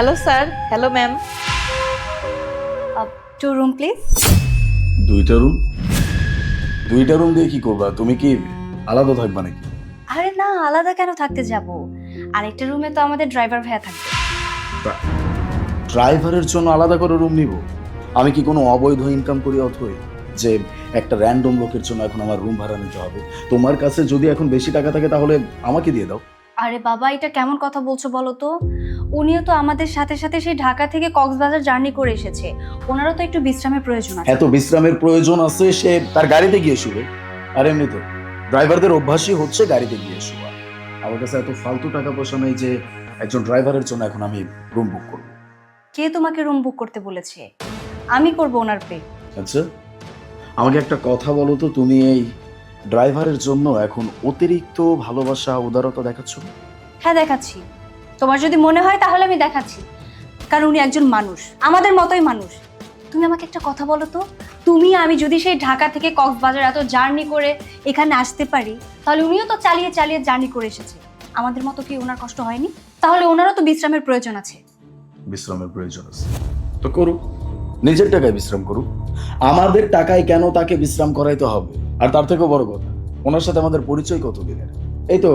Hello sir, hello ma'am. Two room please. দুইটা room? দুইটা room দিয়ে কি করবা? তুমি কি আলাদা থাকবা নাকি? আরে না, আলাদা কেন থাকতে যাব? আরেকটা রুমে তো আমাদের ড্রাইভার ভাইয়া থাকবে। ড্রাইভারের জন্য আলাদা করে রুম নিব? আমি কি কোনো অবৈধ ইনকাম করি অথই যে একটা র্যান্ডম লোকের জন্য এখন আমার রুম ভাড়া নিতে হবে? তোমার কাছে যদি এখন বেশি টাকা থাকে তাহলে আমাকে দিয়ে দাও। আরে বাবা, এটা কেমন কথা বলছো বলো তো? উনিও তো আমাদের সাথে সাথে সেই ঢাকা থেকে কক্সবাজার জার্নি করে এসেছে। ওনারও তো একটু বিশ্রামের প্রয়োজন আছে। এত বিশ্রামের প্রয়োজন আছে সে তার গাড়িতে গিয়ে শুবে। আর এমনি তো ড্রাইভারদের অভ্যাসই হচ্ছে গাড়িতে গিয়ে শোয়া। আমার কাছে এত ফালতু টাকা পয়সা নেই যে একজন ড্রাইভারের জন্য এখন আমি রুম বুক করব। কে তোমাকে রুম বুক করতে বলেছে? আমি করব ওনার পে। আচ্ছা, আমাকে একটা কথা বলো তো, তুমি এই ড্রাইভারের জন্য এখন অতিরিক্ত ভালোবাসা উদারতা দেখাচ্ছ? হ্যাঁ দেখাচ্ছি। তোমার যদি মনে হয় তাহলে আমি দেখাচ্ছি, কারণ উনি একজন মানুষ, আমাদের মতোই মানুষ। তুমি আমাকে একটা কথা বলো তো, তুমি আমি যদি সেই ঢাকা থেকে কক্সবাজার এত জার্নি করে এখানে আসতে পারি, তাহলে উনিও তো চালিয়ে চালিয়ে জার্নি করে এসেছে। আমাদের মতো কি ওনার কষ্ট হয়নি? তাহলে ওনারও তো বিশ্রামের প্রয়োজন আছে। বিশ্রামের প্রয়োজন আছে তো করুক, নিজের টাকায় বিশ্রাম করুক। আমাদের টাকায় কেন তাকে বিশ্রাম করাইতে হবে? আর তার থেকেও বড় কথা, ওনার সাথে আমাদের পরিচয় কত দিনের? এই তো